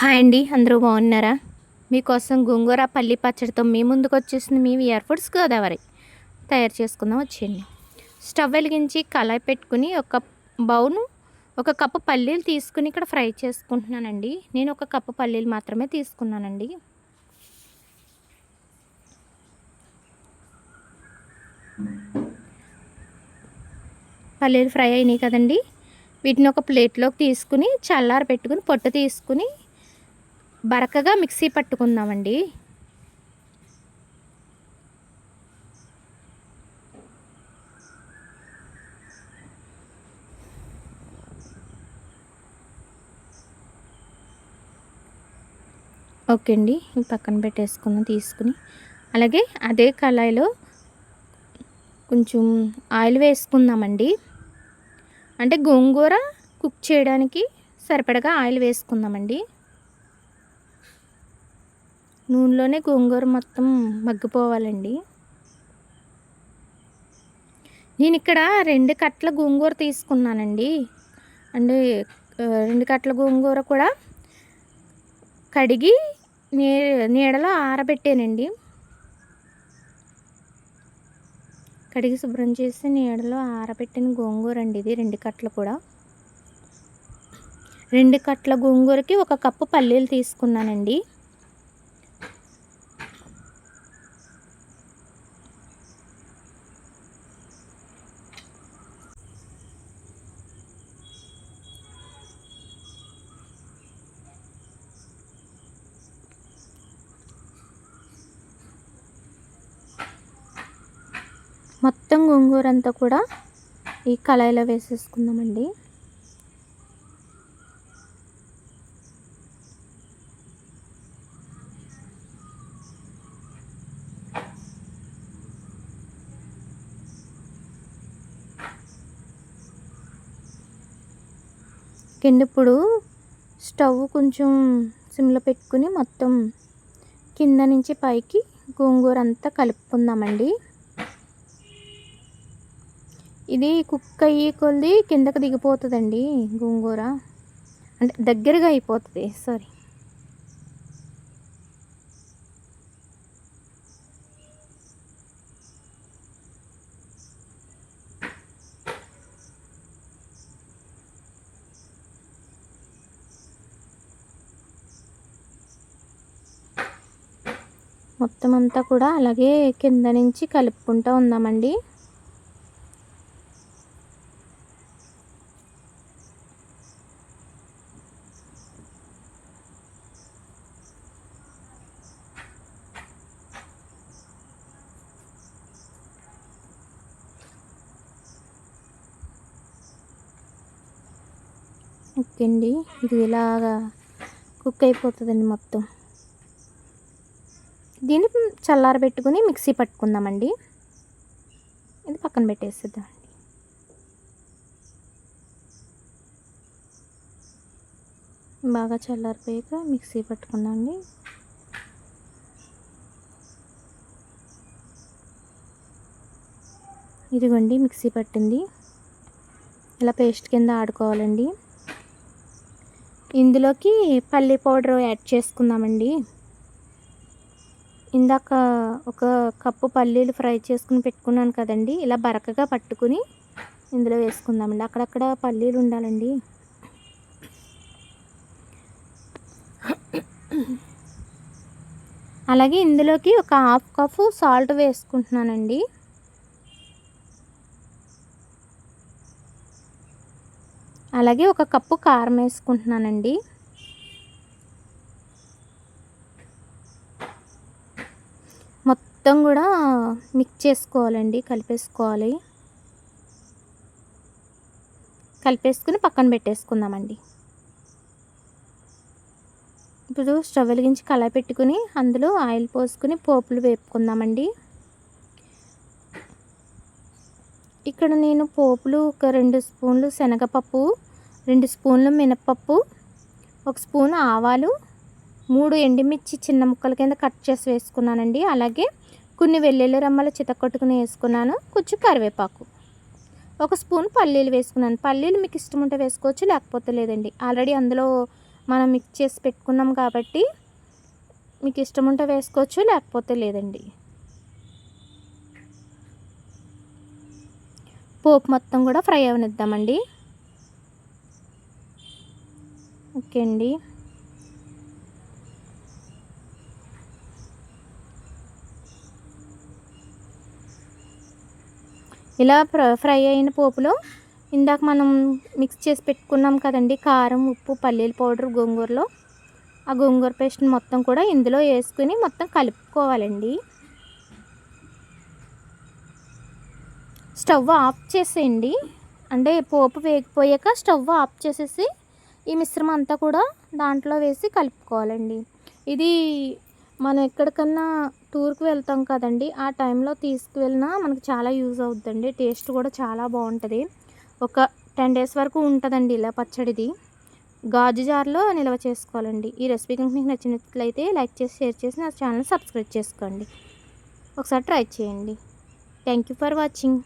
Hi అండి, అందరూ బాగున్నారా? మీకోసం గోంగూర పల్లి పచ్చడితో మీ ముందుకు వచ్చేసింది మీ విఆర్ ఫుడ్స్ గోదావరి. తయారు చేసుకుందాం వచ్చేయండి. స్టవ్ వెలిగించి కళాయి పెట్టుకుని ఒక కప్పు పల్లీలు తీసుకుని ఇక్కడ ఫ్రై చేసుకుంటున్నానండి. నేను ఒక కప్పు పల్లీలు మాత్రమే తీసుకున్నానండి. పల్లీలు ఫ్రై అయినాయి కదండి, వీటిని ఒక ప్లేట్లోకి తీసుకుని చల్లారి పెట్టుకుని పొట్టు తీసుకుని బరకగా మిక్సీ పట్టుకుందామండి. ఓకే అండి, పక్కన పెట్టేసుకుని తీసుకుని అలాగే అదే కళాయిలో కొంచెం ఆయిల్ వేసుకుందామండి. అంటే గోంగూర కుక్ చేయడానికి సరిపడగా ఆయిల్ వేసుకుందామండి. నూనెలోనే గోంగూర మొత్తం మగ్గిపోవాలండి. నేను ఇక్కడ 2 కట్టల గోంగూర తీసుకున్నానండి. అంటే 2 కట్టల గోంగూర కూడా కడిగి నీడలో ఆరబెట్టానండి. కడిగి శుభ్రం చేసి నీడలో ఆరబెట్టిన గోంగూర అండి ఇది. 2 కట్టలు కూడా 2 కట్టల గోంగూరకి 1 కప్పు పల్లీలు తీసుకున్నానండి. మొత్తం గోంగూర అంతా కూడా ఈ కళాయిలో వేసేసుకుందామండి. ఇప్పుడు స్టవ్ కొంచెం సిమ్లో పెట్టుకుని మొత్తం కింద నుంచి పైకి గోంగూర అంతా కలుపుకుందామండి. ఇది కుక్ అయ్యి కొద్ది కిందకి దిగిపోతుందండి గోంగూర, అంటే దగ్గరగా అయిపోతుంది. సారీ, మొత్తం అంతా కూడా అలాగే కింద నుంచి కలుపుకుంటూ ఉందామండి. ఓకే అండి, ఇది ఇలాగా కుక్ అయిపోతుందండి మొత్తం. దీన్ని చల్లారబెట్టుకుని మిక్సీ పట్టుకుందామండి. ఇది పక్కన పెట్టేసేద్దామండి. బాగా చల్లారిపోయాక మిక్సీ పట్టుకుందామండి. ఇదిగోండి మిక్సీ పట్టింది, ఇలా పేస్ట్ కింద ఆడుకోవాలండి. ఇందులోకి పల్లి పౌడర్ యాడ్ చేసుకుందామండి. ఇందాక 1 కప్పు పల్లీలు ఫ్రై చేసుకుని పెట్టుకున్నాను కదండి, ఇలా బరకగా పట్టుకుని ఇందులో వేసుకుందామండి. అక్కడక్కడ పల్లీలు ఉండాలండి. అలాగే ఇందులోకి 1/2 కప్పు సాల్ట్ వేసుకుంటున్నానండి. అలాగే 1 కప్పు కారం వేసుకుంటున్నానండి. మొత్తం కూడా మిక్స్ చేసుకోవాలండి, కలిపేసుకుని పక్కన పెట్టేసుకుందామండి. ఇప్పుడు స్టవ్ వెలిగించి కళాయి పెట్టుకుని అందులో ఆయిల్ పోసుకుని పోపులు వేపుకుందామండి. ఇక్కడ నేను పోపులు 2 స్పూన్లు శనగపప్పు, 2 స్పూన్లు మినపప్పు, 1 స్పూన్ ఆవాలు, 3 ఎండుమిర్చి చిన్న ముక్కల కింద కట్ చేసి వేసుకున్నానండి. అలాగే కొన్ని వెల్లుల్లి రెమ్మలు చితక్కొట్టుకుని వేసుకున్నాను. కొంచెం కరివేపాకు, 1 స్పూన్ పల్లీలు వేసుకున్నాను. పల్లీలు మీకు ఇష్టం ఉంటే వేసుకోవచ్చు, లేకపోతే లేదండి. ఆల్రెడీ అందులో మనం మిక్స్ చేసి పెట్టుకున్నాం కాబట్టి మీకు ఇష్టం ఉంటే వేసుకోవచ్చు, లేకపోతే లేదండి. పోపు మొత్తం కూడా ఫ్రై అవనిద్దామండి. ఓకే అండి. ఇలా ఫ్రై అయిన పోపులో ఇందాక మనం మిక్స్ చేసి పెట్టుకున్నాం కదండి, కారం, ఉప్పు, పల్లీల పౌడర్, గోంగూరలో ఆ గోంగూర పేస్ట్ని మొత్తం కూడా ఇందులో వేసుకుని మొత్తం కలుపుకోవాలండి. స్టవ్ ఆఫ్ చేసేయండి. అంటే పోపు వేగిపోయాక స్టవ్ ఆఫ్ చేసేసి ఈ మిశ్రమం అంతా కూడా దాంట్లో వేసి కలుపుకోవాలండి. ఇది మనం ఎక్కడికన్నా టూర్కి వెళ్తాం కదండి, ఆ టైంలో తీసుకువెళ్ళినా మనకు చాలా యూజ్ అవుతుందండి. టేస్ట్ కూడా చాలా బాగుంటుంది. ఒక 10 days వరకు ఉంటుందండి ఇలా పచ్చడిది. గాజు జార్లో నిల్వ చేసుకోవాలండి. ఈ రెసిపీ కనుక మీకు నచ్చినట్లయితే లైక్ చేసి, షేర్ చేసి నా ఛానల్ సబ్స్క్రైబ్ చేసుకోండి. ఒకసారి ట్రై చేయండి. Thank you for watching.